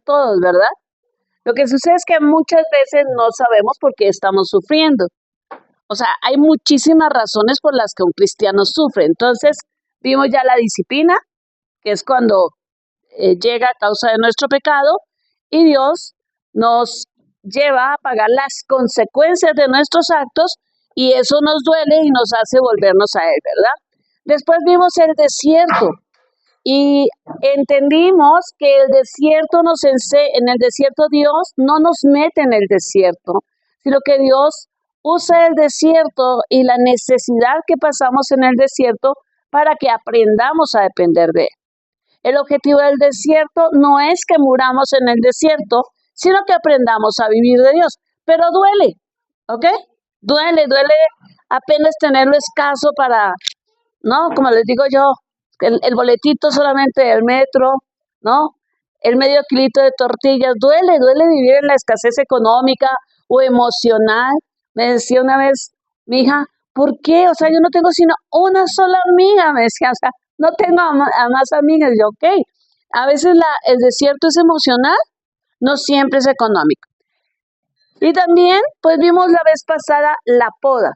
todos, ¿verdad? Lo que sucede es que muchas veces no sabemos por qué estamos sufriendo. O sea, hay muchísimas razones por las que un cristiano sufre. Entonces, vimos ya la disciplina, que es cuando llega a causa de nuestro pecado, y Dios nos lleva a pagar las consecuencias de nuestros actos, y eso nos duele y nos hace volvernos a Él, ¿verdad? Después vimos el desierto, y entendimos que el desierto en el desierto Dios no nos mete en el desierto, sino que Dios usa el desierto y la necesidad que pasamos en el desierto para que aprendamos a depender de Él. El objetivo del desierto no es que muramos en el desierto, sino que aprendamos a vivir de Dios. Pero duele, ¿ok? Duele apenas tenerlo escaso para, ¿no? Como les digo yo, el boletito solamente del metro, ¿no? El medio kilito de tortillas, duele vivir en la escasez económica o emocional. Me decía una vez mi hija, ¿por qué? O sea, yo no tengo sino una sola amiga, me decía, o sea, no tengo a más amigas. Yo, ok, a veces el desierto es emocional, no siempre es económico. Y también, pues vimos la vez pasada la poda,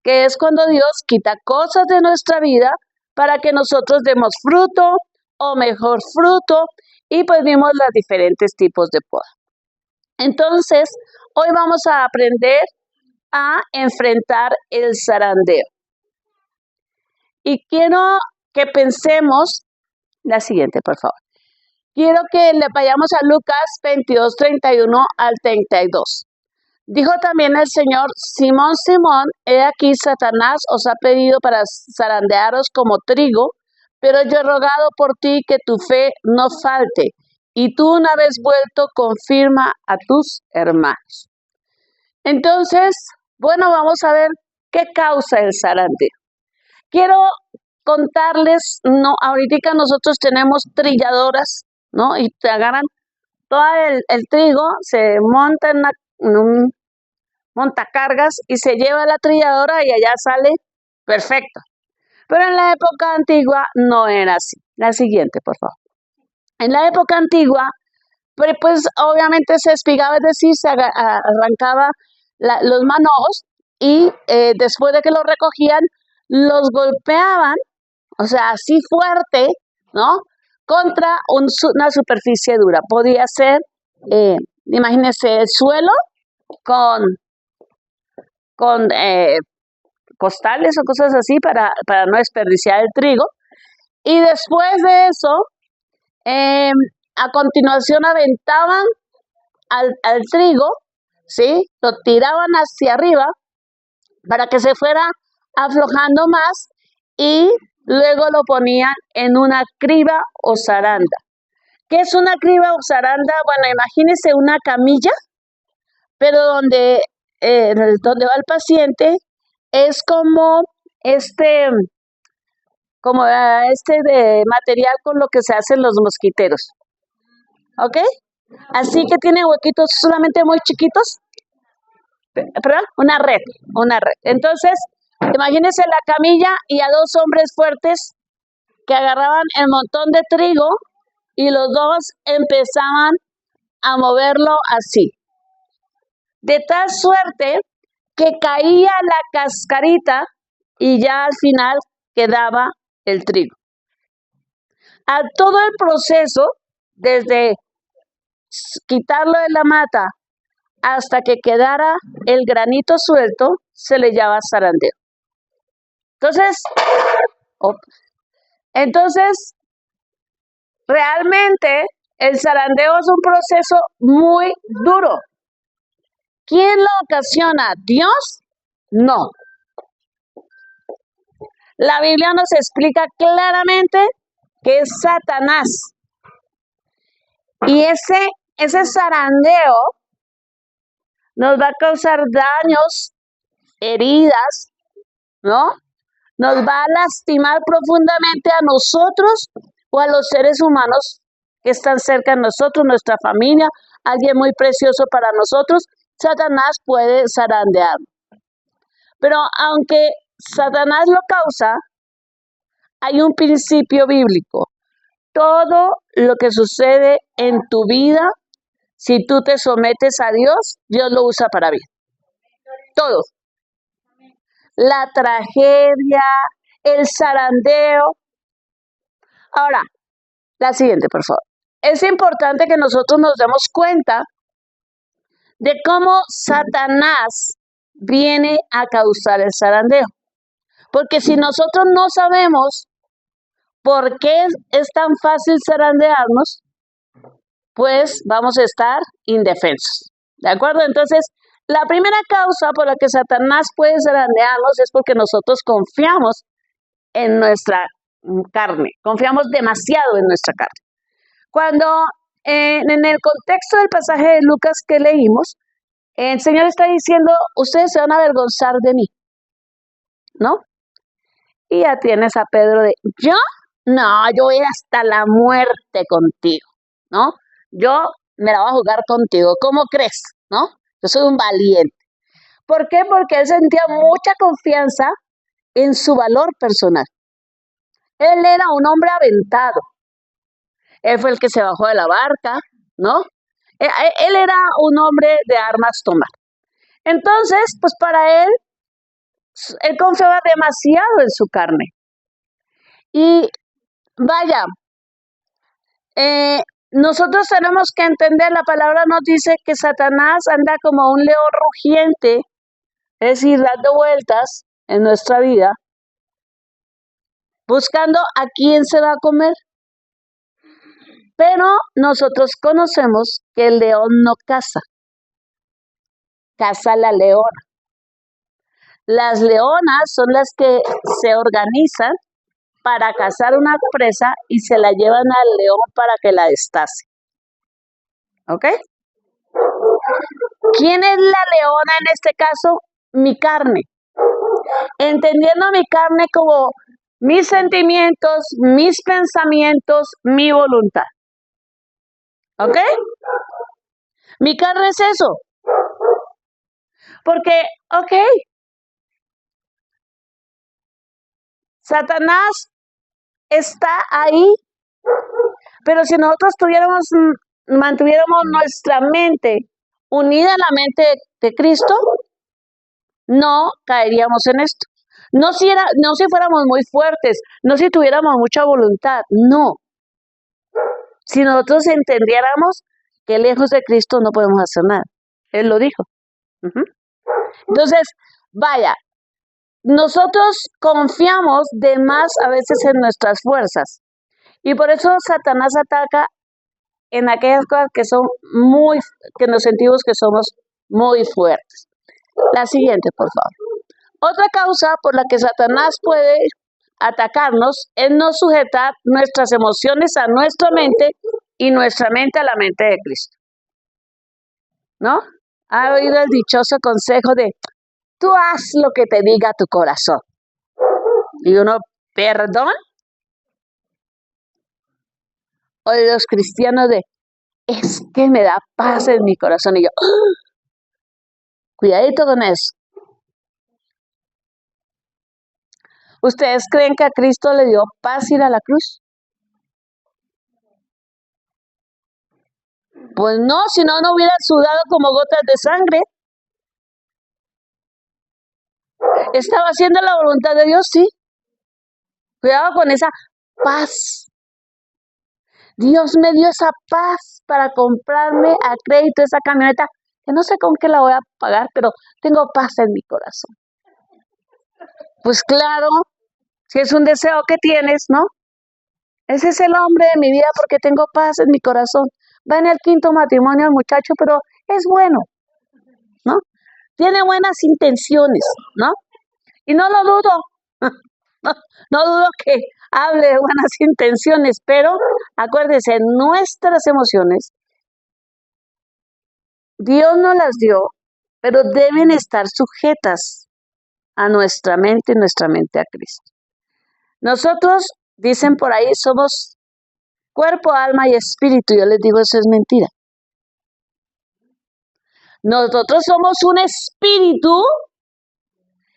que es cuando Dios quita cosas de nuestra vida para que nosotros demos fruto o mejor fruto, y pues vimos los diferentes tipos de poda. Entonces, hoy vamos a aprender a enfrentar el zarandeo. Y quiero que pensemos, la siguiente, por favor. Quiero que le vayamos a Lucas 22, 31 al 32. Dijo también el Señor, Simón, Simón, he aquí Satanás os ha pedido para zarandearos como trigo, pero yo he rogado por ti que tu fe no falte, y tú una vez vuelto confirma a tus hermanos. Entonces, bueno, vamos a ver qué causa el zarandeo. Quiero contarles, no, ahorita nosotros tenemos trilladoras, ¿no? Y te agarran todo el trigo, se monta en un montacargas y se lleva a la trilladora y allá sale perfecto. Pero en la época antigua no era así. La siguiente, por favor. En la época antigua, pues obviamente se espigaba, es decir, se arrancaba los manojos y después de que los recogían, los golpeaban, o sea, así fuerte, ¿no? Contra una superficie dura. Podía ser, imagínense, el suelo con costales o cosas así para no desperdiciar el trigo. Y después de eso, a continuación aventaban al trigo, ¿sí? Lo tiraban hacia arriba para que se fuera aflojando más y luego lo ponían en una criba o zaranda. ¿Qué es una criba o zaranda? Bueno, imagínense una camilla, pero donde va el paciente es como de material con lo que se hacen los mosquiteros, ¿ok? Así que tiene huequitos solamente muy chiquitos, perdón, una red. Entonces, imagínense la camilla y a dos hombres fuertes que agarraban el montón de trigo y los dos empezaban a moverlo así, de tal suerte que caía la cascarita y ya al final quedaba el trigo. A todo el proceso, desde quitarlo de la mata hasta que quedara el granito suelto, se le llama zarandeo. Entonces, realmente el zarandeo es un proceso muy duro. ¿Quién lo ocasiona? ¿Dios? No. La Biblia nos explica claramente que es Satanás. Y ese zarandeo nos va a causar daños, heridas, ¿no? Nos va a lastimar profundamente a nosotros o a los seres humanos que están cerca de nosotros, nuestra familia, alguien muy precioso para nosotros. Satanás puede zarandear. Pero aunque Satanás lo causa, hay un principio bíblico. todo lo que sucede en tu vida, si tú te sometes a Dios, Dios lo usa para bien. Todo. La tragedia, el zarandeo. Ahora, la siguiente, por favor. Es importante que nosotros nos demos cuenta de cómo Satanás viene a causar el zarandeo. Porque si nosotros no sabemos por qué es tan fácil zarandearnos, pues vamos a estar indefensos. ¿De acuerdo? Entonces, la primera causa por la que Satanás puede zarandearnos es porque nosotros confiamos en nuestra carne, confiamos demasiado en nuestra carne. Cuando en el contexto del pasaje de Lucas que leímos, el Señor está diciendo, ustedes se van a avergonzar de mí, ¿no? Y ya tienes a Pedro de, ¿yo? No, yo voy hasta la muerte contigo, ¿no? Yo me la voy a jugar contigo, ¿cómo crees? ¿No? Yo soy un valiente. ¿Por qué? Porque él sentía mucha confianza en su valor personal. Él era un hombre aventado. Él fue el que se bajó de la barca, ¿no? Él era un hombre de armas tomar. Entonces, pues para él confiaba demasiado en su carne. Y vaya, nosotros tenemos que entender, la palabra nos dice que Satanás anda como un león rugiente, es decir, dando vueltas en nuestra vida, buscando a quién se va a comer. Pero nosotros conocemos que el león no caza, caza la leona. Las leonas son las que se organizan para cazar una presa y se la llevan al león para que la destace. ¿Ok? ¿Quién es la leona en este caso? Mi carne. Entendiendo mi carne como mis sentimientos, mis pensamientos, mi voluntad. ¿Ok? Mi carne es eso. Porque, ok, Satanás está ahí, pero si nosotros mantuviéramos nuestra mente unida a la mente de Cristo, no caeríamos en esto. No si fuéramos muy fuertes, no si tuviéramos mucha voluntad, no. Si nosotros entendiéramos que lejos de Cristo no podemos hacer nada. Él lo dijo. Entonces, vaya, nosotros confiamos de más a veces en nuestras fuerzas. Y por eso Satanás ataca en aquellas cosas que nos sentimos que somos muy fuertes. La siguiente, por favor. Otra causa por la que Satanás puede atacarnos es no sujetar nuestras emociones a nuestra mente y nuestra mente a la mente de Cristo. ¿No? ¿Ha oído el dichoso consejo de tú haz lo que te diga tu corazón? Y uno, ¿perdón? O de los cristianos de es que me da paz en mi corazón. Y yo, ¡oh! Cuidadito con eso. ¿Ustedes creen que a Cristo le dio paz ir a la cruz? Pues no, si no, no hubiera sudado como gotas de sangre. ¿Estaba haciendo la voluntad de Dios? Sí. Cuidado con esa paz. Dios me dio esa paz para comprarme a crédito esa camioneta, que no sé con qué la voy a pagar, pero tengo paz en mi corazón. Pues claro, si es un deseo que tienes, ¿no? Ese es el hombre de mi vida porque tengo paz en mi corazón. Va en el 5º matrimonio el muchacho, pero es bueno, ¿no? Tiene buenas intenciones, ¿no? Y no lo dudo, no dudo que hable de buenas intenciones, pero acuérdense, nuestras emociones, Dios nos las dio, pero deben estar sujetas a nuestra mente y nuestra mente a Cristo. Nosotros, dicen por ahí, somos cuerpo, alma y espíritu. Yo les digo, eso es mentira. Nosotros somos un espíritu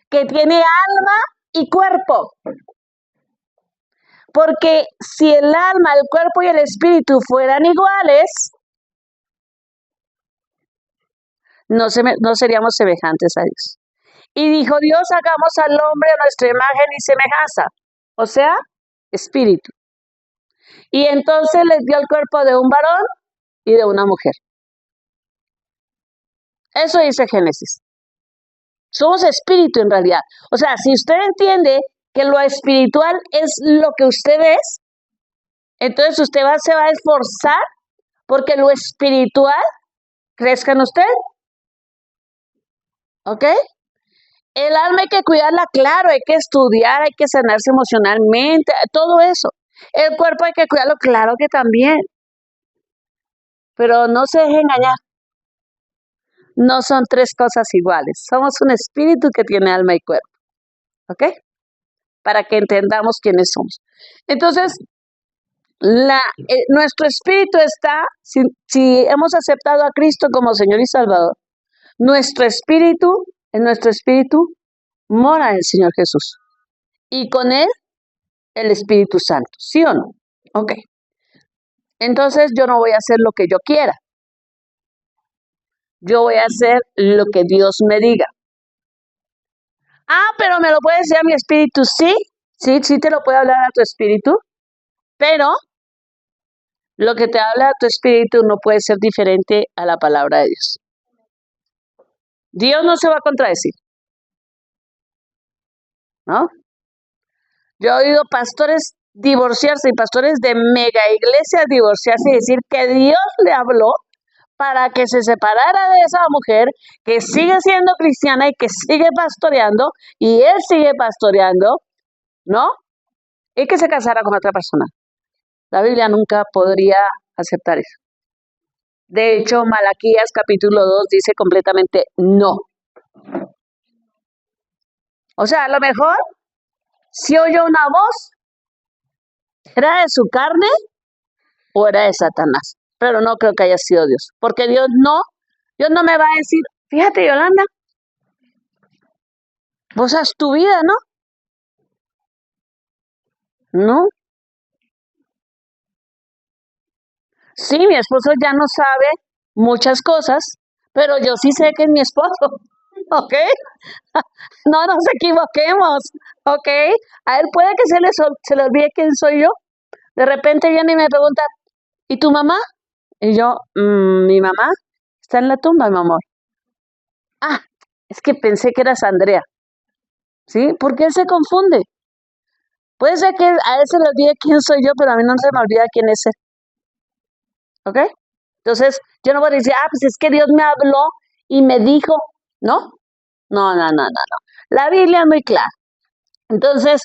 que tiene alma y cuerpo. Porque si el alma, el cuerpo y el espíritu fueran iguales, no seríamos semejantes a Dios. Y dijo Dios, hagamos al hombre a nuestra imagen y semejanza, o sea, espíritu. Y entonces les dio el cuerpo de un varón y de una mujer. Eso dice Génesis. Somos espíritu en realidad. O sea, si usted entiende que lo espiritual es lo que usted es, entonces usted se va a esforzar porque lo espiritual crezca en usted. ¿Ok? El alma hay que cuidarla, claro, hay que estudiar, hay que sanarse emocionalmente, todo eso. El cuerpo hay que cuidarlo, claro que también. Pero no se deje engañar. No son tres cosas iguales. Somos un espíritu que tiene alma y cuerpo. ¿Ok? Para que entendamos quiénes somos. Entonces, nuestro espíritu está, si hemos aceptado a Cristo como Señor y Salvador, en nuestro espíritu mora el Señor Jesús. Y con Él, el Espíritu Santo. ¿Sí o no? Ok. Entonces, yo no voy a hacer lo que yo quiera. Yo voy a hacer lo que Dios me diga. Ah, pero me lo puede decir a mi espíritu, sí. Sí te lo puede hablar a tu espíritu. Pero lo que te habla a tu espíritu no puede ser diferente a la palabra de Dios. Dios no se va a contradecir, ¿no? Yo he oído pastores divorciarse y pastores de mega iglesias divorciarse y decir que Dios le habló para que se separara de esa mujer que sigue siendo cristiana y que sigue pastoreando y él sigue pastoreando, ¿no? Y que se casara con otra persona. La Biblia nunca podría aceptar eso. De hecho, Malaquías capítulo 2 dice completamente no. O sea, a lo mejor, si oyó una voz, ¿era de su carne o era de Satanás? Pero no creo que haya sido Dios. Porque Dios no me va a decir, fíjate, Yolanda, vos haz tu vida, ¿no? No. Sí, mi esposo ya no sabe muchas cosas, pero yo sí sé que es mi esposo, ¿ok? No nos equivoquemos, ¿ok? A él puede que se le olvide quién soy yo. De repente viene y me pregunta, ¿y tu mamá? Y yo, mi mamá está en la tumba, mi amor. Ah, es que pensé que eras Andrea, ¿sí? Porque él se confunde. Puede ser que a él se le olvide quién soy yo, pero a mí no se me olvida quién es él, ¿ok? Entonces, yo no voy a decir, pues es que Dios me habló y me dijo, ¿no? No. La Biblia es muy clara. Entonces,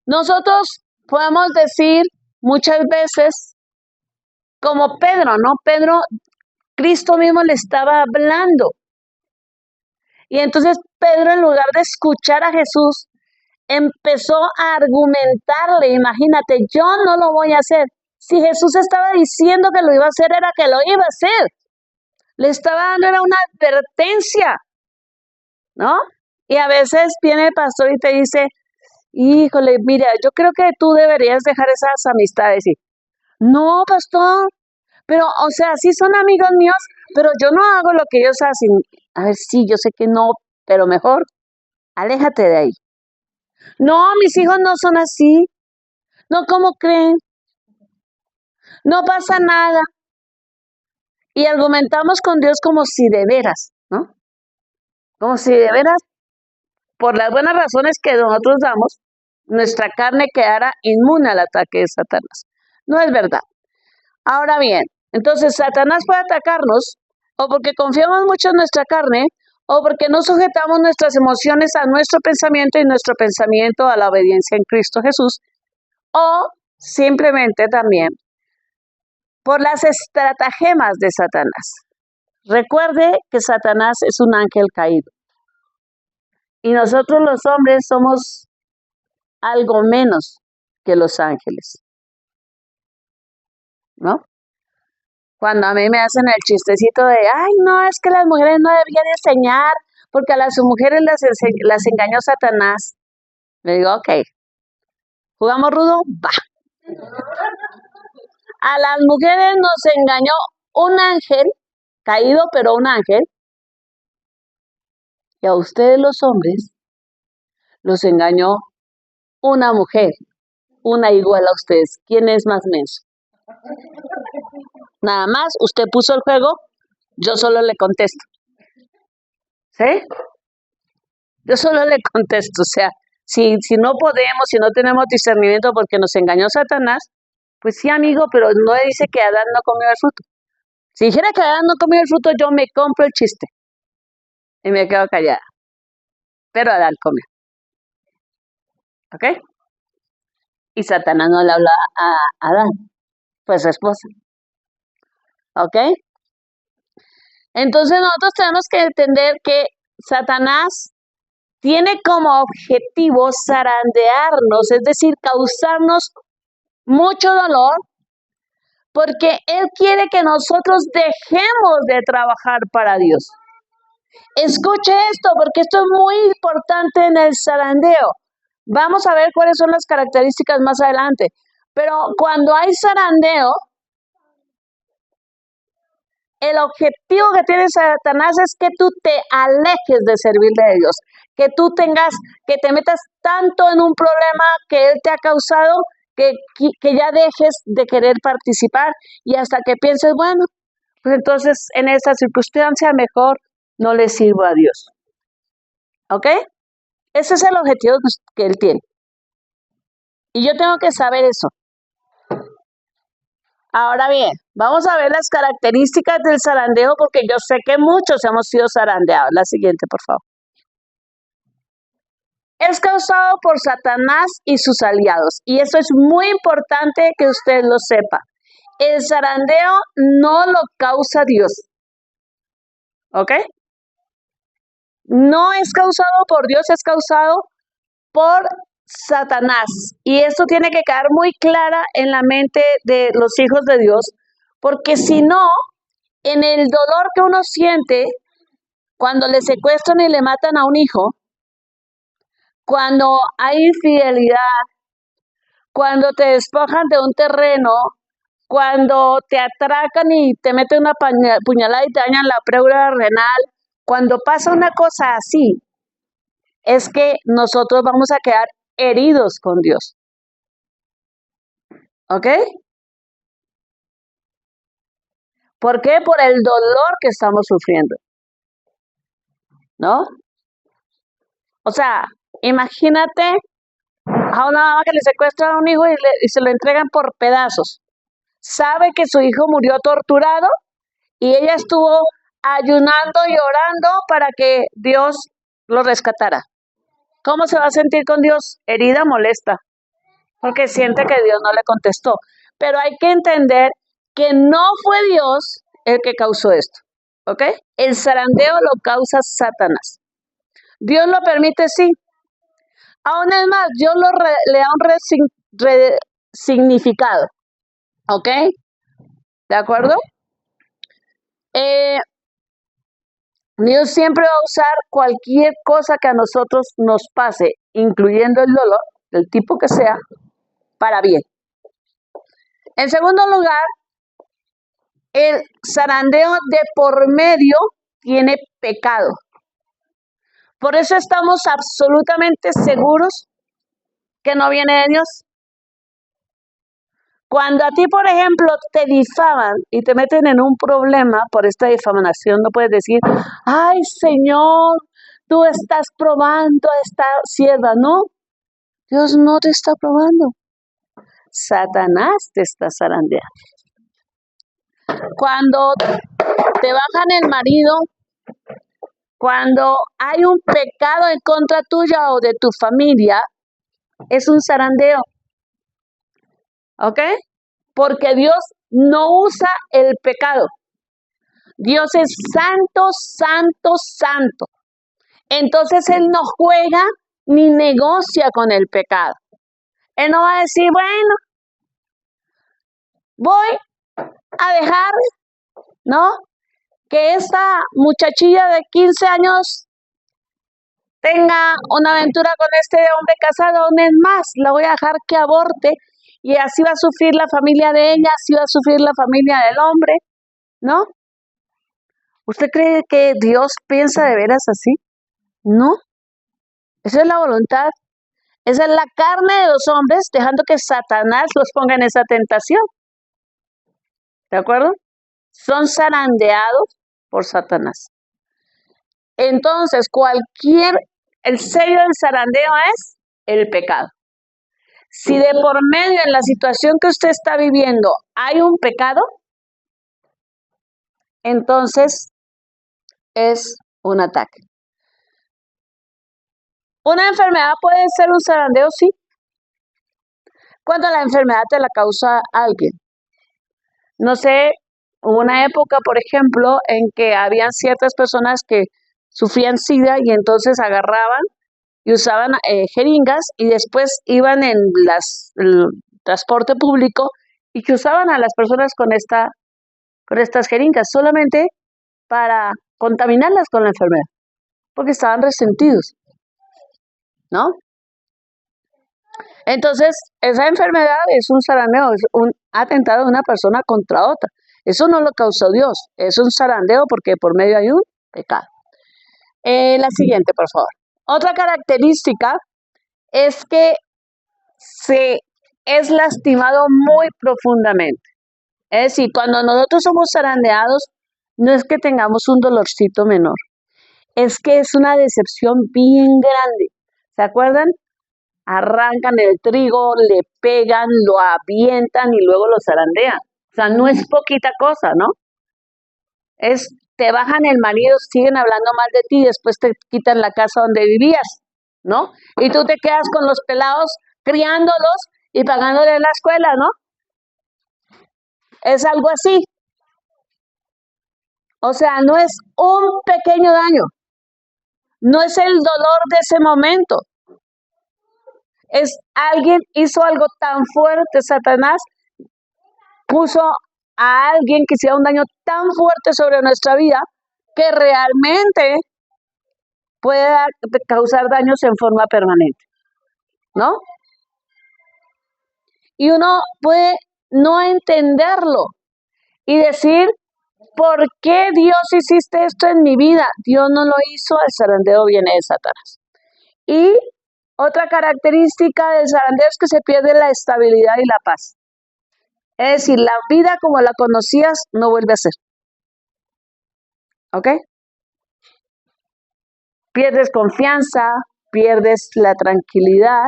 nosotros podemos decir muchas veces, como Pedro, ¿no? Pedro, Cristo mismo le estaba hablando. Y entonces Pedro, en lugar de escuchar a Jesús, empezó a argumentarle, imagínate, yo no lo voy a hacer. Si Jesús estaba diciendo que lo iba a hacer, era que lo iba a hacer. Le estaba dando, era una advertencia, ¿no? Y a veces viene el pastor y te dice, híjole, mira, yo creo que tú deberías dejar esas amistades. Y, no, pastor, pero, o sea, sí son amigos míos, pero yo no hago lo que ellos hacen. A ver, sí, yo sé que no, pero mejor, aléjate de ahí. No, mis hijos no son así. No, ¿cómo creen? No pasa nada. Y argumentamos con Dios como si de veras, ¿no? Como si de veras, por las buenas razones que nosotros damos, nuestra carne quedara inmune al ataque de Satanás. No es verdad. Ahora bien, entonces Satanás puede atacarnos o porque confiamos mucho en nuestra carne o porque no sujetamos nuestras emociones a nuestro pensamiento y nuestro pensamiento a la obediencia en Cristo Jesús, o simplemente también por las estratagemas de Satanás. Recuerde que Satanás es un ángel caído y nosotros los hombres somos algo menos que los ángeles, ¿no? Cuando a mí me hacen el chistecito de, ay, no, es que las mujeres no deberían enseñar porque a las mujeres las engañó Satanás. Le digo, ok, ¿Jugamos rudo? Va. A las mujeres nos engañó un ángel, caído, pero un ángel. Y a ustedes los hombres los engañó una mujer, una igual a ustedes. ¿Quién es más menso? Nada más, usted puso el juego, yo solo le contesto. ¿Sí? Yo solo le contesto, o sea, si no podemos, si no tenemos discernimiento porque nos engañó Satanás, pues sí, amigo, pero no dice que Adán no comió el fruto. Si dijera que Adán no comió el fruto, yo me compro el chiste y me quedo callada. Pero Adán comió, ¿ok? Y Satanás no le habla a Adán, pues su esposa, ¿ok? Entonces nosotros tenemos que entender que Satanás tiene como objetivo zarandearnos, es decir, causarnos mucho dolor, porque Él quiere que nosotros dejemos de trabajar para Dios. Escuche esto, porque esto es muy importante en el zarandeo. Vamos a ver cuáles son las características más adelante. Pero cuando hay zarandeo, el objetivo que tiene Satanás es que tú te alejes de servirle a Dios, que tú que te metas tanto en un problema que Él te ha causado, que ya dejes de querer participar y hasta que pienses, bueno, pues entonces en esta circunstancia mejor no le sirvo a Dios. ¿Ok? Ese es el objetivo que Él tiene. Y yo tengo que saber eso. Ahora bien, vamos a ver las características del zarandeo porque yo sé que muchos hemos sido zarandeados. La siguiente, por favor. Es causado por Satanás y sus aliados. Y eso es muy importante que usted lo sepa. El zarandeo no lo causa Dios. ¿Ok? No es causado por Dios, es causado por Satanás. Y esto tiene que quedar muy clara en la mente de los hijos de Dios, porque si no, en el dolor que uno siente cuando le secuestran y le matan a un hijo, cuando hay infidelidad, cuando te despojan de un terreno, cuando te atracan y te meten una puñalada y te dañan la pleura renal, cuando pasa una cosa así, es que nosotros vamos a quedar heridos con Dios. ¿Ok? ¿Por qué? Por el dolor que estamos sufriendo. ¿No? O sea, imagínate a una mamá que le secuestra a un hijo y se lo entregan por pedazos. Sabe que su hijo murió torturado y ella estuvo ayunando y orando para que Dios lo rescatara. ¿Cómo se va a sentir con Dios? Herida, molesta, porque siente que Dios no le contestó. Pero hay que entender que no fue Dios el que causó esto, ¿ok? El zarandeo lo causa Satanás. Dios lo permite, sí. Aún es más, Dios le da un resignificado, ¿ok? ¿De acuerdo? Dios siempre va a usar cualquier cosa que a nosotros nos pase, incluyendo el dolor, del tipo que sea, para bien. En segundo lugar, el zarandeo de por medio tiene pecado. Por eso estamos absolutamente seguros que no viene de Dios. Cuando a ti, por ejemplo, te difaman y te meten en un problema por esta difamación, no puedes decir, ay, Señor, tú estás probando a esta sierva. No, Dios no te está probando. Satanás te está zarandeando. Cuando te bajan el marido, cuando hay un pecado en contra tuya o de tu familia, es un zarandeo. ¿Ok? Porque Dios no usa el pecado. Dios es santo, santo, santo. Entonces Él no juega ni negocia con el pecado. Él no va a decir, bueno, voy a dejar, ¿no? Que esta muchachilla de 15 años tenga una aventura con este hombre casado, un mes más, la voy a dejar que aborte y así va a sufrir la familia de ella, así va a sufrir la familia del hombre, ¿no? ¿Usted cree que Dios piensa de veras así? No, esa es la voluntad, esa es la carne de los hombres, dejando que Satanás los ponga en esa tentación, ¿de acuerdo? Son zarandeados por Satanás. Entonces, el sello del zarandeo es el pecado. Si de por medio en la situación que usted está viviendo hay un pecado, entonces es un ataque. ¿Una enfermedad puede ser un zarandeo? Sí. Cuando la enfermedad te la causa alguien. No sé, hubo una época, por ejemplo, en que habían ciertas personas que sufrían SIDA y entonces agarraban y usaban jeringas y después iban en el transporte público y que usaban a las personas con estas jeringas solamente para contaminarlas con la enfermedad, porque estaban resentidos, ¿no? Entonces, esa enfermedad es un zarandeo, es un atentado de una persona contra otra. Eso no lo causó Dios, es un zarandeo porque por medio hay un pecado. La siguiente, por favor. Otra característica es que se es lastimado muy profundamente. Es decir, cuando nosotros somos zarandeados, no es que tengamos un dolorcito menor, es que es una decepción bien grande. ¿Se acuerdan? Arrancan el trigo, le pegan, lo avientan y luego lo zarandean. O sea, no es poquita cosa, ¿no? Te bajan el marido, siguen hablando mal de ti, después te quitan la casa donde vivías, ¿no? Y tú te quedas con los pelados criándolos y pagándole la escuela, ¿no? Es algo así. O sea, no es un pequeño daño, no es el dolor de ese momento. Es alguien hizo algo tan fuerte, Satanás puso a alguien que hiciera un daño tan fuerte sobre nuestra vida que realmente puede causar daños en forma permanente, ¿no? Y uno puede no entenderlo y decir, ¿por qué Dios hiciste esto en mi vida? Dios no lo hizo, el zarandeo viene de Satanás. Y otra característica del zarandeo es que se pierde la estabilidad y la paz. Es decir, la vida como la conocías no vuelve a ser. ¿Ok? Pierdes confianza, pierdes la tranquilidad.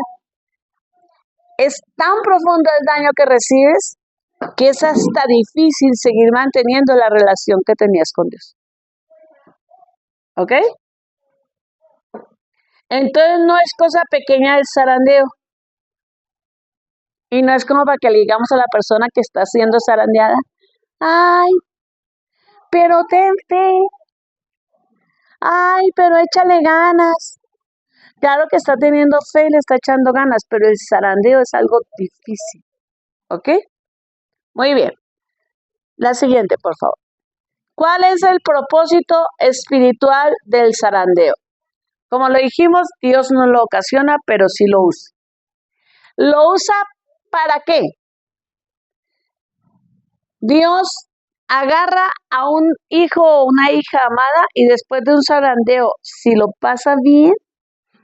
Es tan profundo el daño que recibes que es hasta difícil seguir manteniendo la relación que tenías con Dios. ¿Ok? Entonces no es cosa pequeña el zarandeo. Y no es como para que le digamos a la persona que está siendo zarandeada, ay, pero ten fe, ay, pero échale ganas. Claro que está teniendo fe y le está echando ganas, pero el zarandeo es algo difícil. ¿Ok? Muy bien. La siguiente, por favor. ¿Cuál es el propósito espiritual del zarandeo? Como lo dijimos, Dios no lo ocasiona, pero sí lo usa. ¿Lo usa para qué? Dios agarra a un hijo o una hija amada y después de un zarandeo, si lo pasa bien,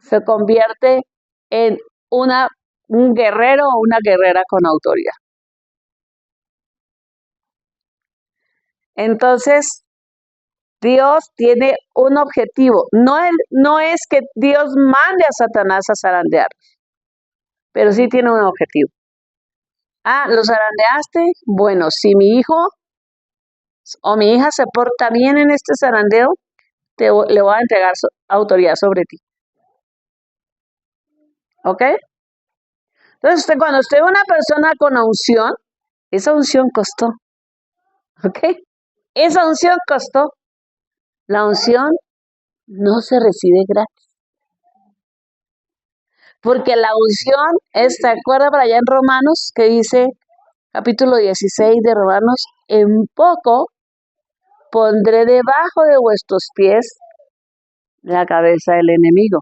se convierte en un guerrero o una guerrera con autoridad. Entonces, Dios tiene un objetivo. No es que Dios mande a Satanás a zarandear, pero sí tiene un objetivo. Ah, ¿lo zarandeaste? Bueno, si mi hijo o mi hija se porta bien en este zarandeo, le voy a entregar autoridad sobre ti. ¿Ok? Entonces, cuando usted ve una persona con unción, esa unción costó. ¿Ok? Esa unción costó. La unción no se recibe gratis. Porque la unción ¿se acuerda para allá en Romanos que dice, capítulo 16 de Romanos, en poco pondré debajo de vuestros pies la cabeza del enemigo?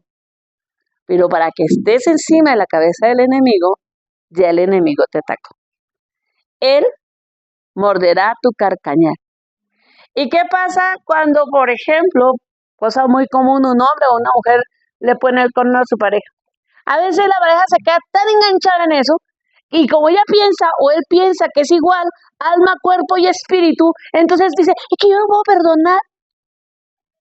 pero para que estés encima de la cabeza del enemigo, ya el enemigo te atacó. Él morderá tu carcañal. ¿Y qué pasa cuando, por ejemplo, cosa muy común, un hombre o una mujer le pone el cuerno a su pareja? A veces la pareja se queda tan enganchada en eso y como ella piensa o él piensa que es igual, alma, cuerpo y espíritu, entonces dice, es que yo no puedo perdonar.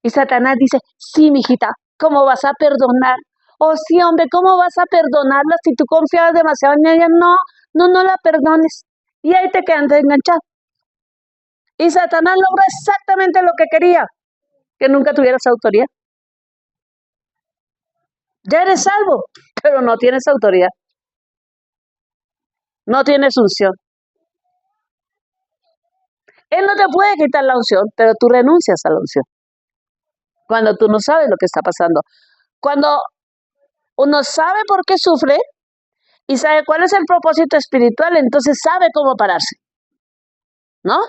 Y Satanás dice, sí, mijita, ¿cómo vas a perdonar? Oh, sí, hombre, ¿cómo vas a perdonarla si tú confías demasiado en ella? No, no la perdones. Y ahí te quedan enganchado. Y Satanás logró exactamente lo que quería, que nunca tuvieras autoridad. Ya eres salvo, pero no tienes autoridad. No tienes unción. Él no te puede quitar la unción, pero tú renuncias a la unción. Cuando tú no sabes lo que está pasando. Cuando uno sabe por qué sufre y sabe cuál es el propósito espiritual, entonces sabe cómo pararse. ¿No?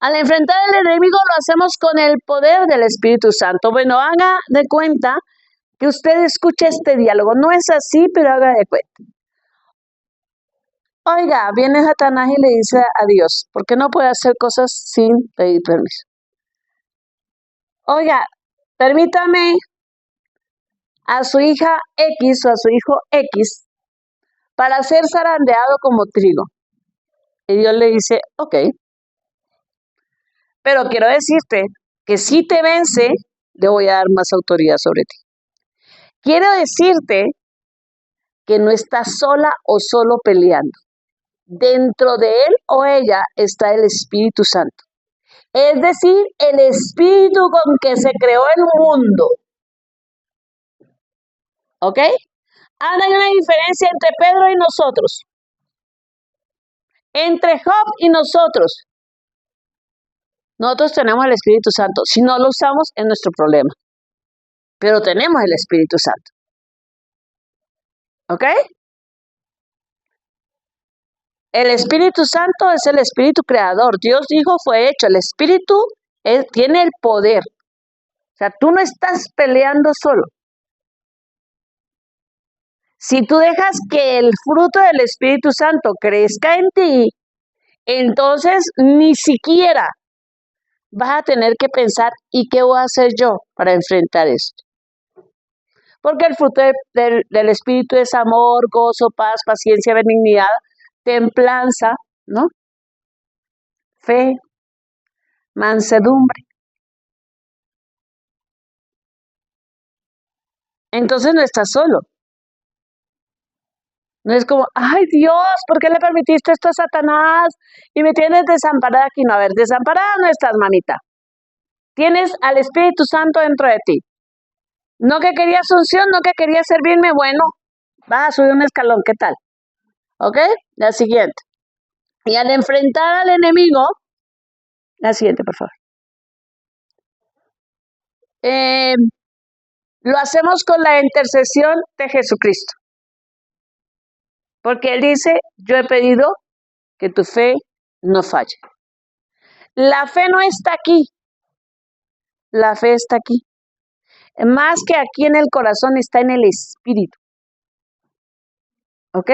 Al enfrentar al enemigo lo hacemos con el poder del Espíritu Santo. Bueno, haga de cuenta que usted escuche este diálogo. No es así, pero haga de cuenta. Oiga, viene Satanás y le dice a Dios, ¿por qué no puede hacer cosas sin pedir permiso? Oiga, permítame a su hija X o a su hijo X para ser zarandeado como trigo. Y Dios le dice, ok, pero quiero decirte que si te vence, le voy a dar más autoridad sobre ti. Quiero decirte que no estás sola o solo peleando. Dentro de él o ella está el Espíritu Santo. Es decir, el Espíritu con que se creó el mundo. ¿Ok? Ahora hay una diferencia entre Pedro y nosotros. Entre Job y nosotros. Nosotros tenemos el Espíritu Santo. Si no lo usamos, es nuestro problema. Pero tenemos el Espíritu Santo. ¿Ok? El Espíritu Santo es el Espíritu creador. Dios dijo, fue hecho. El Espíritu tiene el poder. O sea, tú no estás peleando solo. Si tú dejas que el fruto del Espíritu Santo crezca en ti, entonces ni siquiera vas a tener que pensar, ¿y qué voy a hacer yo para enfrentar esto? Porque el fruto del Espíritu es amor, gozo, paz, paciencia, benignidad, templanza, ¿no? Fe, mansedumbre. Entonces no estás solo. No es como, ay Dios, ¿por qué le permitiste esto a Satanás? Y me tienes desamparada aquí. No, a ver, desamparada no estás, mamita. Tienes al Espíritu Santo dentro de ti. No que querías unción, no que querías servirme, bueno, vas a subir un escalón, ¿qué tal? ¿Ok? La siguiente. Y al enfrentar al enemigo, la siguiente, por favor. Lo hacemos con la intercesión de Jesucristo. Porque Él dice, yo he pedido que tu fe no falle. La fe no está aquí. La fe está aquí. Más que aquí en el corazón, está en el espíritu. ¿Ok?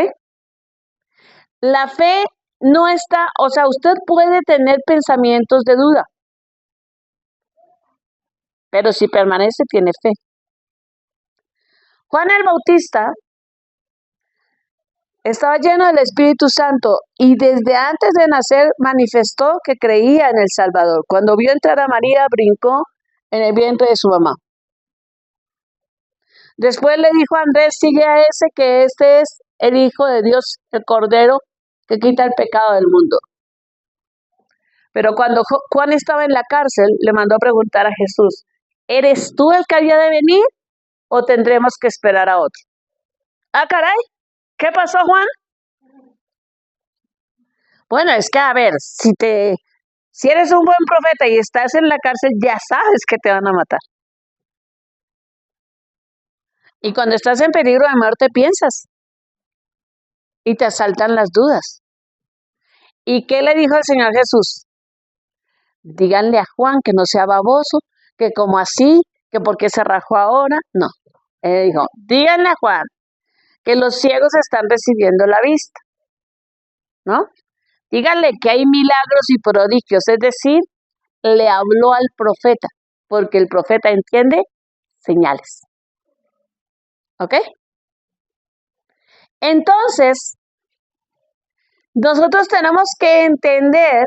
La fe no está, o sea, usted puede tener pensamientos de duda, pero si permanece, tiene fe. Juan el Bautista estaba lleno del Espíritu Santo y desde antes de nacer manifestó que creía en el Salvador. Cuando vio entrar a María, brincó en el vientre de su mamá. Después le dijo a Andrés, sigue a ese, que este es el Hijo de Dios, el Cordero que quita el pecado del mundo. Pero cuando Juan estaba en la cárcel, le mandó a preguntar a Jesús, ¿eres tú el que había de venir o tendremos que esperar a otro? Ah, caray, ¿qué pasó, Juan? Bueno, es que a ver, si eres un buen profeta y estás en la cárcel, ya sabes que te van a matar. Y cuando estás en peligro de muerte piensas y te asaltan las dudas. ¿Y qué le dijo el Señor Jesús? Díganle a Juan que no sea baboso, que como así, que por qué se rajó ahora. No, Él dijo, díganle a Juan que los ciegos están recibiendo la vista, ¿no? Díganle que hay milagros y prodigios, es decir, le habló al profeta, porque el profeta entiende señales. ¿Ok? Entonces, nosotros tenemos que entender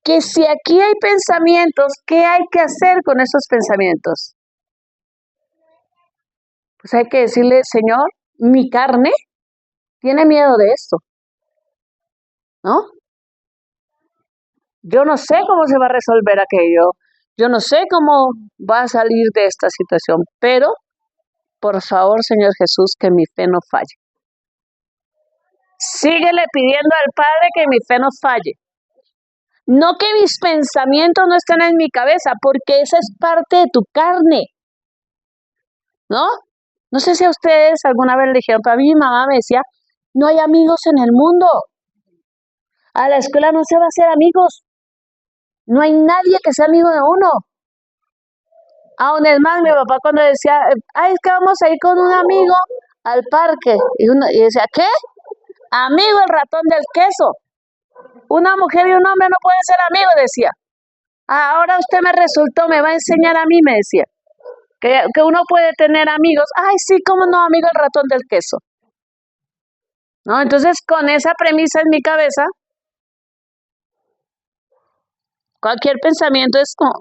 que si aquí hay pensamientos, ¿qué hay que hacer con esos pensamientos? Pues hay que decirle, Señor, mi carne tiene miedo de esto, ¿no? Yo no sé cómo se va a resolver aquello, yo no sé cómo va a salir de esta situación, pero por favor, Señor Jesús, que mi fe no falle. Síguele pidiendo al Padre que mi fe no falle. No que mis pensamientos no estén en mi cabeza, porque esa es parte de tu carne, ¿no? No sé si a ustedes alguna vez le dijeron, pero a mí mi mamá me decía, no hay amigos en el mundo. A la escuela no se va a hacer amigos. No hay nadie que sea amigo de uno. Aún es más, mi papá cuando decía, ay, es que vamos a ir con un amigo al parque. Y decía, ¿qué? Amigo el ratón del queso. Una mujer y un hombre no pueden ser amigos, decía. Ahora usted me va a enseñar a mí, me decía. Que uno puede tener amigos. Ay, sí, cómo no, amigo el ratón del queso. ¿No? Entonces, con esa premisa en mi cabeza, cualquier pensamiento es como,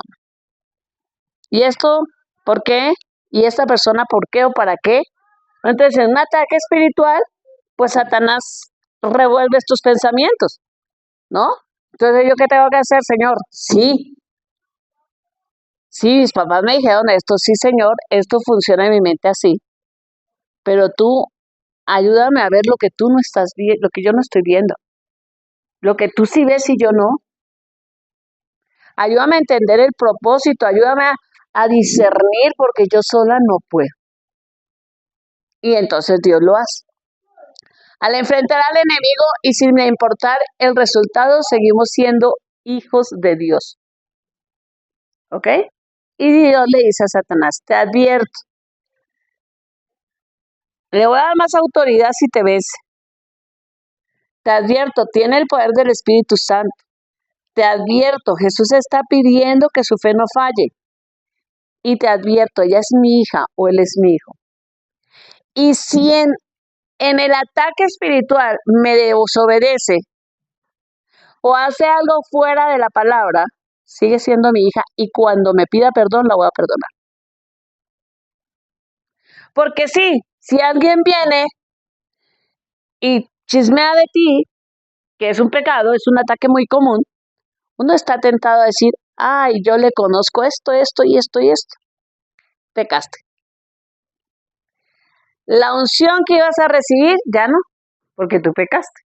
¿y esto por qué? ¿Y esta persona por qué o para qué? Entonces, en un ataque espiritual, pues Satanás revuelve estos pensamientos, ¿no? Entonces, ¿yo qué tengo que hacer, Señor? Sí, mis papás me dijeron esto, sí, Señor, esto funciona en mi mente así, pero tú ayúdame a ver lo que tú no estás viendo, lo que yo no estoy viendo, lo que tú sí ves y yo no. Ayúdame a entender el propósito, ayúdame a discernir porque yo sola no puedo. Y entonces Dios lo hace. Al enfrentar al enemigo y sin importar el resultado, seguimos siendo hijos de Dios. ¿Ok? Y Dios le dice a Satanás, te advierto, le voy a dar más autoridad si te vence. Te advierto, tiene el poder del Espíritu Santo. Te advierto, Jesús está pidiendo que su fe no falle. Y te advierto, ella es mi hija o él es mi hijo. Y si en el ataque espiritual me desobedece o hace algo fuera de la palabra, sigue siendo mi hija y cuando me pida perdón la voy a perdonar. Porque sí, si alguien viene y chismea de ti, que es un pecado, es un ataque muy común, uno está tentado a decir, ay, yo le conozco esto, esto y esto y esto. Pecaste. La unción que ibas a recibir, ya no, porque tú pecaste.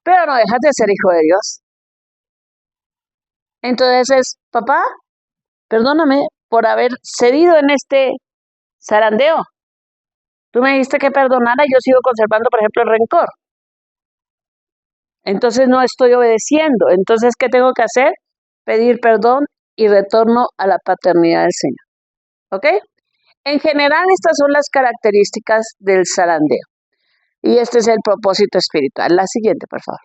Pero no dejas de ser hijo de Dios. Entonces es, papá, perdóname por haber cedido en este zarandeo. Tú me dijiste que perdonara y yo sigo conservando, por ejemplo, el rencor. Entonces no estoy obedeciendo. Entonces, ¿qué tengo que hacer? Pedir perdón y retorno a la paternidad del Señor. ¿Ok? En general, estas son las características del zarandeo. Y este es el propósito espiritual. La siguiente, por favor.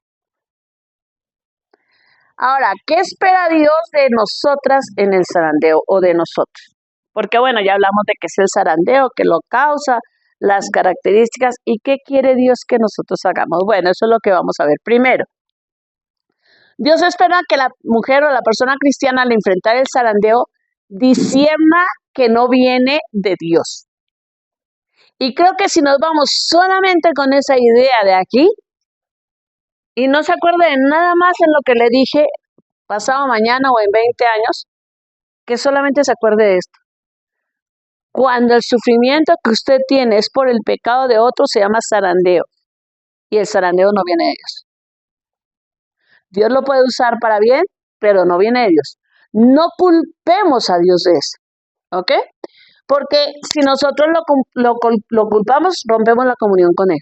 Ahora, ¿qué espera Dios de nosotras en el zarandeo o de nosotros? Porque bueno, ya hablamos de qué es el zarandeo, qué lo causa, las características y qué quiere Dios que nosotros hagamos. Bueno, eso es lo que vamos a ver primero. Dios espera que la mujer o la persona cristiana al enfrentar el zarandeo discierna que no viene de Dios. Y creo que si nos vamos solamente con esa idea de aquí y no se acuerde de nada más en lo que le dije pasado mañana o en 20 años, que solamente se acuerde de esto. Cuando el sufrimiento que usted tiene es por el pecado de otro, se llama zarandeo. Y el zarandeo no viene de Dios. Dios lo puede usar para bien, pero no viene de Dios. No culpemos a Dios de eso. ¿Ok? Porque si nosotros lo culpamos, rompemos la comunión con Él.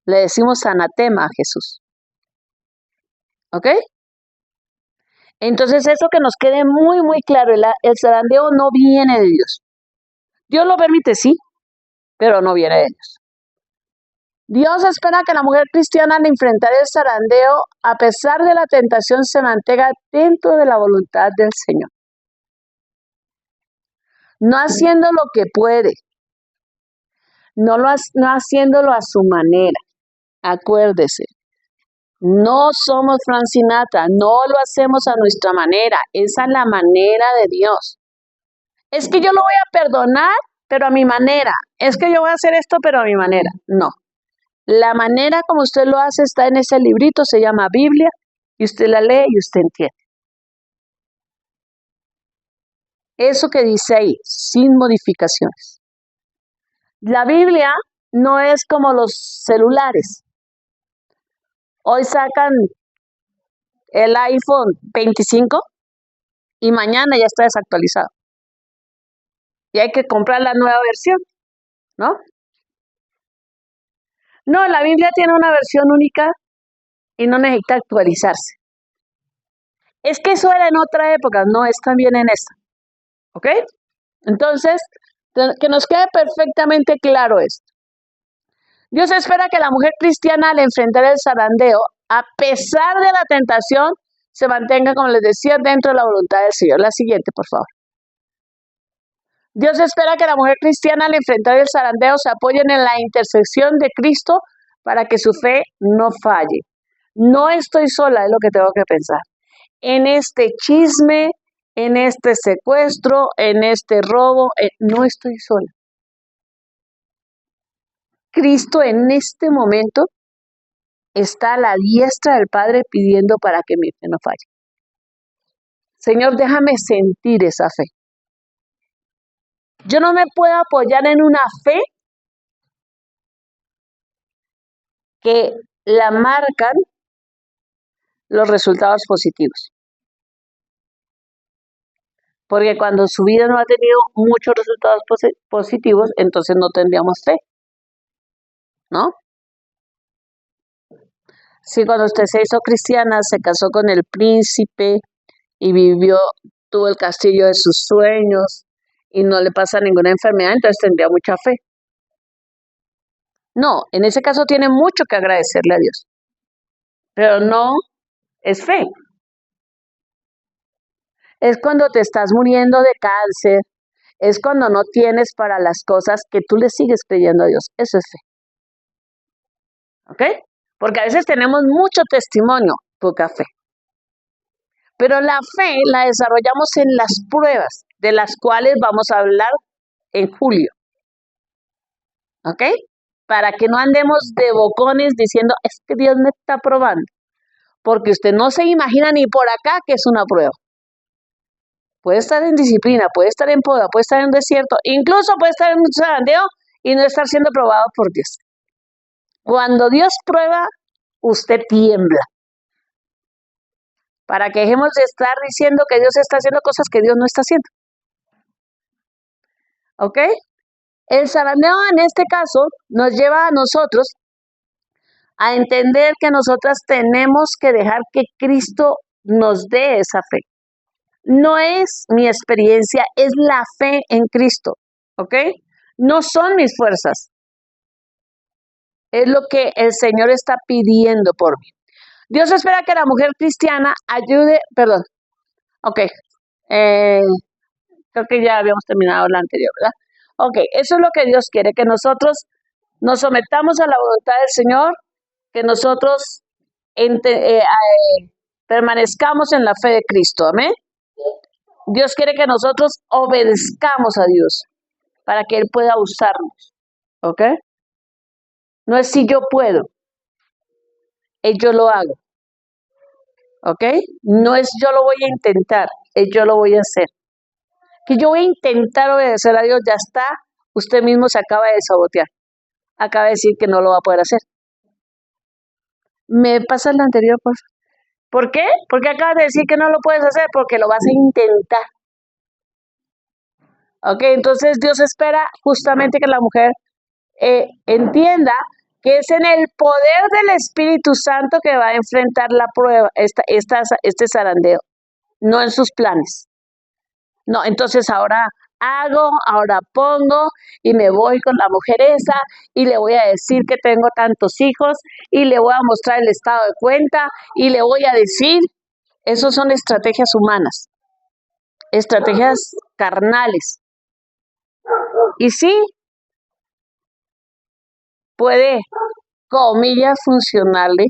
Le decimos anatema a Jesús. ¿Ok? Entonces eso que nos quede muy, muy claro, el zarandeo no viene de Dios. Dios lo permite, sí, pero no viene de Dios. Dios espera que la mujer cristiana al enfrentar el zarandeo, a pesar de la tentación, se mantenga dentro de la voluntad del Señor. No haciendo lo que puede, no haciéndolo a su manera. Acuérdese, no somos Frank Sinatra, no lo hacemos a nuestra manera, es a la manera de Dios. Es que yo lo voy a perdonar, pero a mi manera. Es que yo voy a hacer esto, pero a mi manera. No. La manera como usted lo hace está en ese librito, se llama Biblia, y usted la lee y usted entiende. Eso que dice ahí, sin modificaciones. La Biblia no es como los celulares. Hoy sacan el iPhone 25 y mañana ya está desactualizado. Y hay que comprar la nueva versión, ¿no? No, la Biblia tiene una versión única y no necesita actualizarse. Es que eso era en otra época, no es también en esta. ¿Ok? Entonces, que nos quede perfectamente claro esto. Dios espera que la mujer cristiana al enfrentar el zarandeo, a pesar de la tentación, se mantenga, como les decía, dentro de la voluntad del Señor. La siguiente, por favor. Dios espera que la mujer cristiana al enfrentar el zarandeo se apoyen en la intersección de Cristo para que su fe no falle. No estoy sola, es lo que tengo que pensar. En este chisme, en este secuestro, en este robo, no estoy sola. Cristo en este momento está a la diestra del Padre pidiendo para que mi fe no falle. Señor, déjame sentir esa fe. Yo no me puedo apoyar en una fe que la marcan los resultados positivos. Porque cuando su vida no ha tenido muchos resultados positivos, entonces no tendríamos fe, ¿no? Si cuando usted se hizo cristiana, se casó con el príncipe y tuvo el castillo de sus sueños y no le pasa ninguna enfermedad, entonces tendría mucha fe. No, en ese caso tiene mucho que agradecerle a Dios, pero no es fe. Es cuando te estás muriendo de cáncer, es cuando no tienes para las cosas que tú le sigues creyendo a Dios. Eso es fe. ¿Ok? Porque a veces tenemos mucho testimonio, poca fe. Pero la fe la desarrollamos en las pruebas, de las cuales vamos a hablar en julio. ¿Ok? Para que no andemos de bocones diciendo, es que Dios me está probando. Porque usted no se imagina ni por acá que es una prueba. Puede estar en disciplina, puede estar en poda, puede estar en desierto, incluso puede estar en un zarandeo y no estar siendo probado por Dios. Cuando Dios prueba, usted tiembla. Para que dejemos de estar diciendo que Dios está haciendo cosas que Dios no está haciendo. ¿Ok? El zarandeo en este caso nos lleva a nosotros a entender que nosotras tenemos que dejar que Cristo nos dé esa fe. No es mi experiencia, es la fe en Cristo, ¿ok? No son mis fuerzas. Es lo que el Señor está pidiendo por mí. Dios espera que la mujer cristiana creo que ya habíamos terminado la anterior, ¿verdad? Ok, eso es lo que Dios quiere, que nosotros nos sometamos a la voluntad del Señor, que nosotros permanezcamos en la fe de Cristo, amén. Dios quiere que nosotros obedezcamos a Dios para que Él pueda usarnos, ¿ok? No es si yo puedo, es yo lo hago, ¿ok? No es yo lo voy a intentar, es yo lo voy a hacer. Que yo voy a intentar obedecer a Dios, ya está, usted mismo se acaba de sabotear, acaba de decir que no lo va a poder hacer. ¿Me pasa la anterior, por favor? ¿Por qué? Porque acabas de decir que no lo puedes hacer, porque lo vas a intentar. Ok, entonces Dios espera justamente que la mujer entienda que es en el poder del Espíritu Santo que va a enfrentar la prueba, este zarandeo. no en sus planes. No, entonces ahora hago, ahora pongo y me voy con la mujer esa y le voy a decir que tengo tantos hijos y le voy a mostrar el estado de cuenta y le voy a decir, esos son estrategias humanas, estrategias carnales. Y sí, puede, comillas, funcionarle,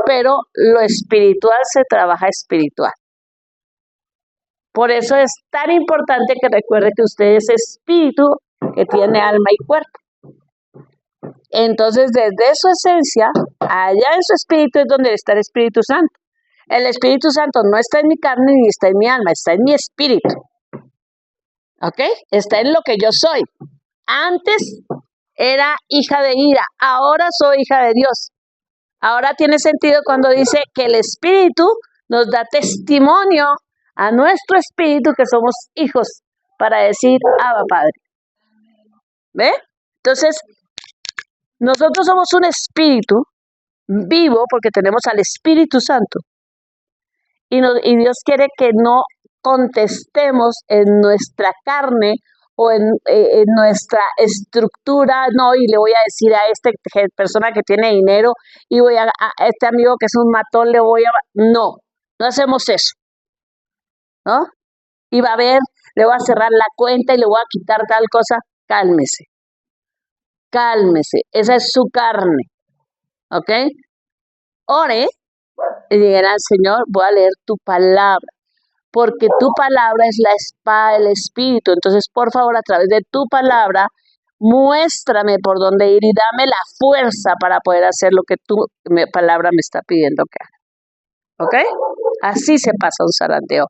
pero lo espiritual se trabaja espiritual. Por eso es tan importante que recuerde que usted es espíritu que tiene alma y cuerpo. Entonces, desde su esencia, allá en su espíritu es donde está el Espíritu Santo. El Espíritu Santo no está en mi carne ni está en mi alma, está en mi espíritu. ¿Ok? Está en lo que yo soy. Antes era hija de ira, ahora soy hija de Dios. Ahora tiene sentido cuando dice que el Espíritu nos da testimonio a nuestro espíritu que somos hijos para decir Abba Padre. ¿Ve? Entonces, nosotros somos un espíritu vivo porque tenemos al Espíritu Santo. Y Dios quiere que no contestemos en nuestra carne o en nuestra estructura, no, y le voy a decir a esta persona que tiene dinero y voy a este amigo que es un matón, le voy a... No hacemos eso, ¿no? Y va a ver, le voy a cerrar la cuenta y le voy a quitar tal cosa. Cálmese, esa es su carne, ¿ok? Ore y diga al Señor, voy a leer tu palabra, porque tu palabra es la espada del Espíritu. Entonces, por favor, a través de tu palabra, muéstrame por dónde ir y dame la fuerza para poder hacer lo que tu palabra me está pidiendo que haga. ¿Ok? Así se pasa un zarandeo,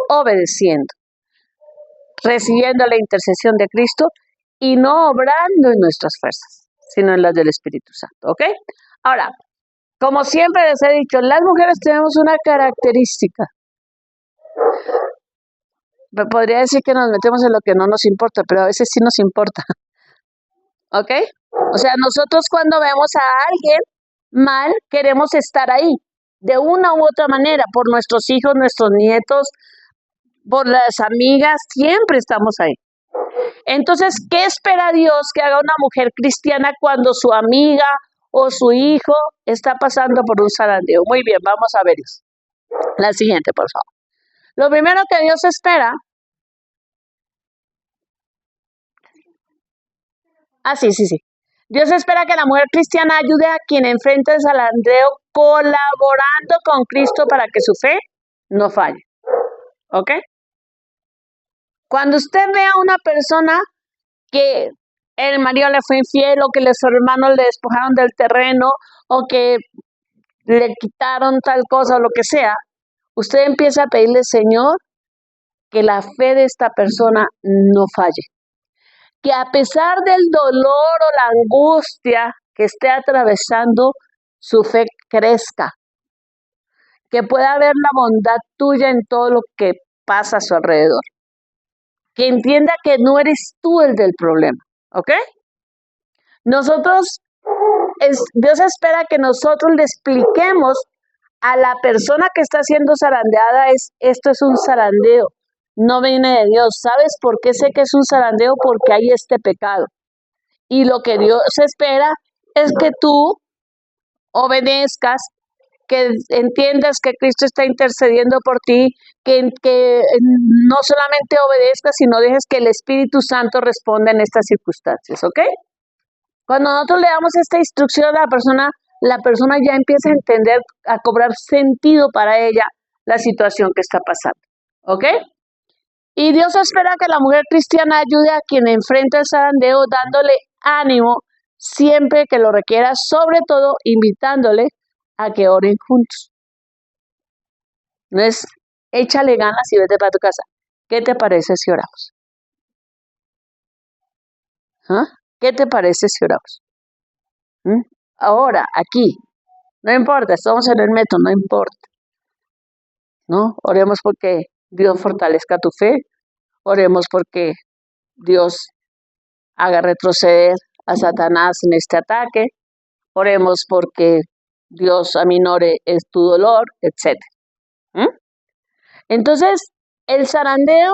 obedeciendo, recibiendo la intercesión de Cristo y no obrando en nuestras fuerzas, sino en las del Espíritu Santo. ¿Ok? Ahora, como siempre les he dicho, las mujeres tenemos una característica. Podría decir que nos metemos en lo que no nos importa, pero a veces sí nos importa. ¿Ok? O sea, nosotros cuando vemos a alguien mal, queremos estar ahí, de una u otra manera, por nuestros hijos, nuestros nietos, por las amigas, siempre estamos ahí. Entonces, ¿qué espera Dios que haga una mujer cristiana cuando su amiga o su hijo está pasando por un zarandeo? Muy bien, vamos a ver eso. La siguiente, por favor. Lo primero que Dios espera... sí. Dios espera que la mujer cristiana ayude a quien enfrenta el zarandeo colaborando con Cristo para que su fe no falle. ¿Ok? Cuando usted ve a una persona que el marido le fue infiel o que los hermanos le despojaron del terreno o que le quitaron tal cosa o lo que sea, usted empieza a pedirle, Señor, que la fe de esta persona no falle. Que a pesar del dolor o la angustia que esté atravesando, su fe crezca. Que pueda ver la bondad tuya en todo lo que pasa a su alrededor. Que entienda que no eres tú el del problema, ¿ok? Dios espera que nosotros le expliquemos a la persona que está siendo zarandeada, esto es un zarandeo, no viene de Dios. ¿Sabes por qué sé que es un zarandeo? Porque hay este pecado. Y lo que Dios espera es que tú obedezcas, que entiendas que Cristo está intercediendo por ti, que no solamente obedezcas, sino dejes que el Espíritu Santo responda en estas circunstancias, ¿ok? Cuando nosotros le damos esta instrucción a la persona ya empieza a entender, a cobrar sentido para ella la situación que está pasando, ¿ok? Y Dios espera que la mujer cristiana ayude a quien enfrenta el zarandeo dándole ánimo siempre que lo requiera, sobre todo invitándole a que oren juntos. No es échale ganas y vete para tu casa. ¿Qué te parece si oramos? ¿Ah? ¿Qué te parece si oramos? Ahora, aquí, no importa, estamos en el metro, no importa. ¿No? Oremos porque Dios fortalezca tu fe, oremos porque Dios haga retroceder a Satanás en este ataque, oremos porque Dios aminore tu dolor, etc. Entonces, el zarandeo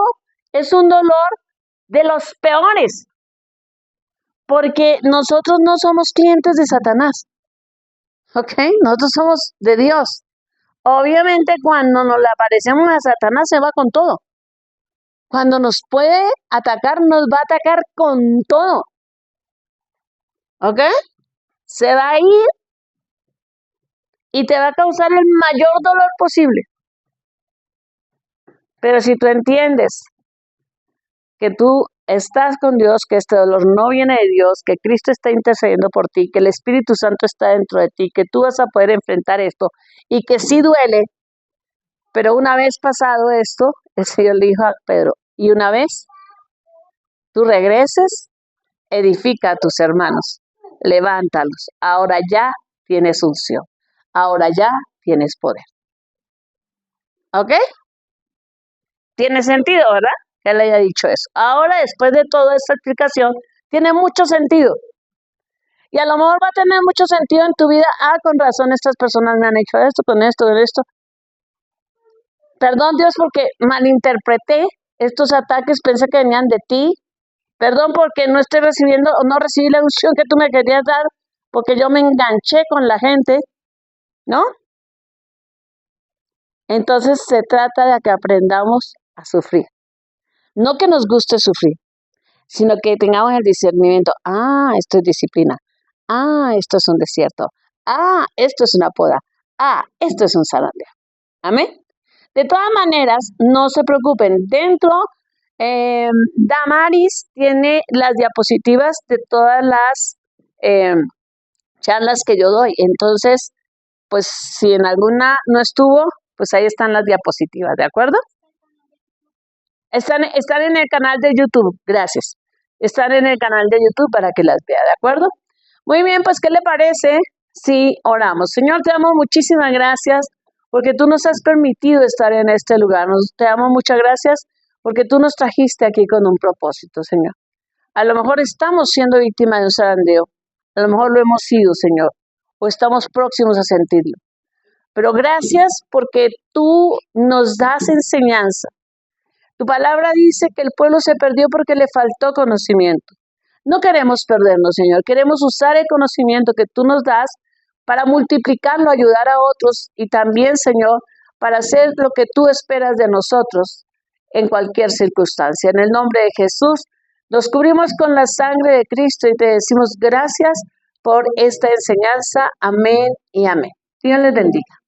es un dolor de los peores, porque nosotros no somos clientes de Satanás, ¿ok? Nosotros somos de Dios. Obviamente, cuando nos le aparecemos a Satanás, se va con todo. Cuando nos puede atacar, nos va a atacar con todo, ¿ok? Se va a ir y te va a causar el mayor dolor posible. Pero si tú entiendes que tú estás con Dios, que este dolor no viene de Dios, que Cristo está intercediendo por ti, que el Espíritu Santo está dentro de ti, que tú vas a poder enfrentar esto y que sí duele, pero una vez pasado esto, el Señor le dijo a Pedro, y una vez tú regreses, edifica a tus hermanos, levántalos, ahora ya tienes unción, ahora ya tienes poder. ¿Ok? Tiene sentido, ¿verdad? Que le haya dicho eso. Ahora, después de toda esta explicación, tiene mucho sentido. Y a lo mejor va a tener mucho sentido en tu vida. Ah, con razón, estas personas me han hecho esto, con esto. Perdón, Dios, porque malinterpreté estos ataques, pensé que venían de ti. Perdón porque no estoy recibiendo o no recibí la unción que tú me querías dar, porque yo me enganché con la gente, ¿no? Entonces se trata de que aprendamos a sufrir. No que nos guste sufrir, sino que tengamos el discernimiento. Ah, esto es disciplina. Ah, esto es un desierto. Ah, esto es una poda. Ah, esto es un zarandeo. Amén. De todas maneras, no se preocupen. Dentro, Damaris tiene las diapositivas de todas las charlas que yo doy. Entonces, pues si en alguna no estuvo, pues ahí están las diapositivas, ¿de acuerdo? Están en el canal de YouTube, gracias. Están en el canal de YouTube para que las vea, ¿de acuerdo? Muy bien, pues ¿qué le parece si oramos? Señor, te damos muchísimas gracias porque tú nos has permitido estar en este lugar. Te damos muchas gracias porque tú nos trajiste aquí con un propósito, Señor. A lo mejor estamos siendo víctimas de un zarandeo, a lo mejor lo hemos sido, Señor, o estamos próximos a sentirlo. Pero gracias porque tú nos das enseñanza. Tu palabra dice que el pueblo se perdió porque le faltó conocimiento. No queremos perdernos, Señor. Queremos usar el conocimiento que tú nos das para multiplicarlo, ayudar a otros y también, Señor, para hacer lo que tú esperas de nosotros en cualquier circunstancia. En el nombre de Jesús, nos cubrimos con la sangre de Cristo y te decimos gracias por esta enseñanza. Amén y amén. Dios les bendiga.